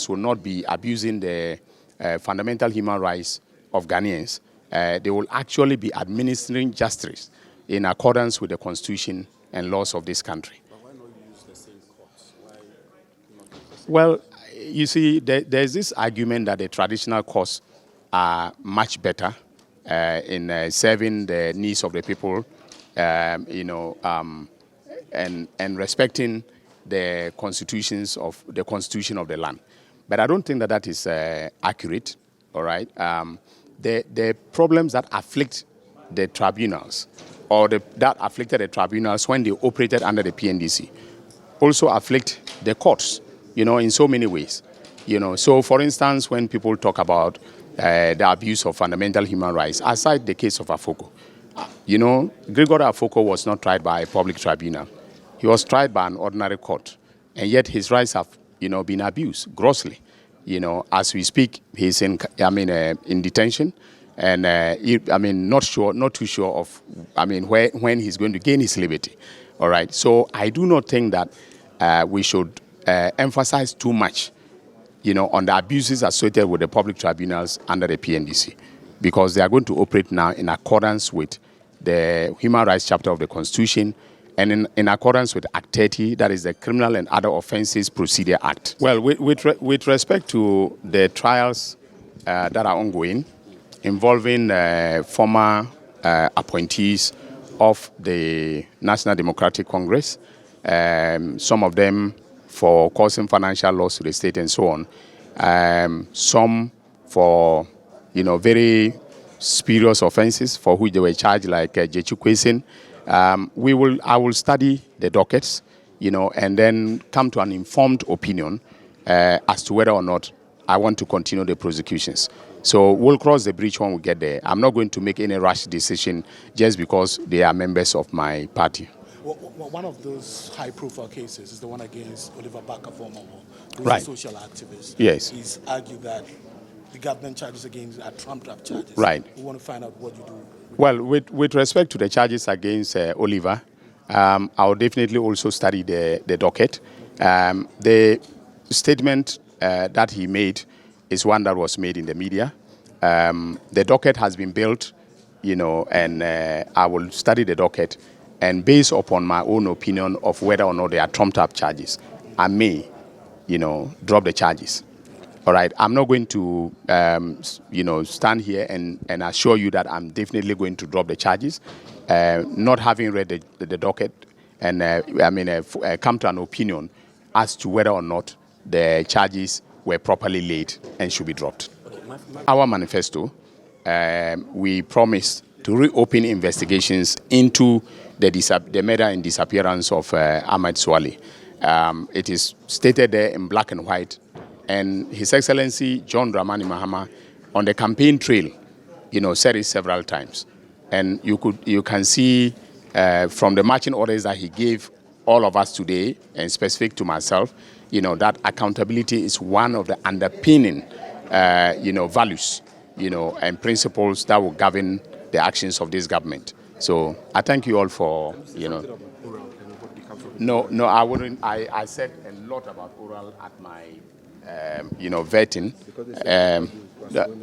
will not be abusing the fundamental human rights of Ghanaians. They will actually be administering justice in accordance with the constitution and laws of this country. But why not use the same courts? Why not use the same? Well, you see, there's this argument that the traditional courts are much better in serving the needs of the people, and respecting the constitution of the land. But I don't think that is accurate. All right. The problems that afflict the tribunals, or that afflicted the tribunals when they operated under the PNDC, also afflict the courts, in so many ways. So for instance, when people talk about the abuse of fundamental human rights, aside the case of Afoko, Gregory Afoko was not tried by a public tribunal. He was tried by an ordinary court, and yet his rights have, been abused grossly. As we speak, he's in detention, and not too sure of, when he's going to gain his liberty. All right. So I do not think that we should emphasize too much, on the abuses associated with the public tribunals under the PNDC, because they are going to operate now in accordance with the Human Rights Chapter of the Constitution, and in accordance with Act 30, that is the Criminal and Other Offences Procedure Act. Well, with respect to the trials that are ongoing, involving former appointees of the National Democratic Congress, some of them for causing financial loss to the state and so on, some for, very spurious offenses for which they were charged, like Jechu Kwesin. I will study the dockets, and then come to an informed opinion as to whether or not I want to continue the prosecutions. So we'll cross the bridge when we get there. I'm not going to make any rash decision just because they are members of my party. Well, one of those high-profile cases is the one against Oliver Barker-Vormawor, who's Right. a social activist. Yes. He's argued that the government charges against are trumped-up charges. Right. We want to find out what you do. Well, with respect to the charges against Oliver, I'll definitely also study the docket. The statement that he made is one that was made in the media. The docket has been built, and I will study the docket, and based upon my own opinion of whether or not they are trumped-up charges, I may, drop the charges. All right, I'm not going to, stand here and assure you that I'm definitely going to drop the charges, not having read the docket, and come to an opinion as to whether or not the charges were properly laid and should be dropped. Our manifesto, we promised to reopen investigations into the murder and disappearance of Ahmed Swale. It is stated there in black and white. And His Excellency John Dramani Mahama, on the campaign trail, said it several times. And you can see from the marching orders that he gave all of us today, and specific to myself, that accountability is one of the underpinning, values, and principles that will govern the actions of this government. So I thank you all for, No, I wouldn't. I said a lot about oral at my vetting.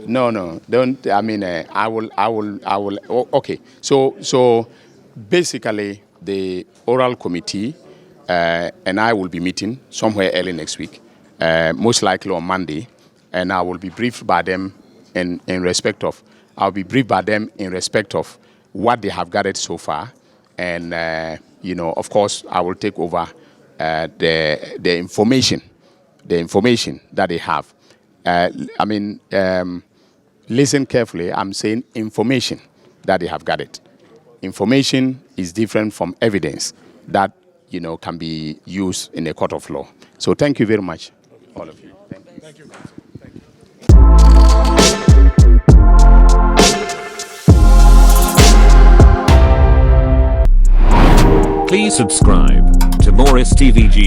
No, don't. I will. Okay. So basically, the oral committee and I will be meeting somewhere early next week, most likely on Monday, and I will be briefed by them in respect of. I'll be briefed by them in respect of what they have gathered so far, and of course, I will take over the information. The information that they have. Listen carefully. I'm saying information that they have gathered. Information is different from evidence that, can be used in a court of law. So thank you very much, all of you. Thank you. Please subscribe to Morris TVGA.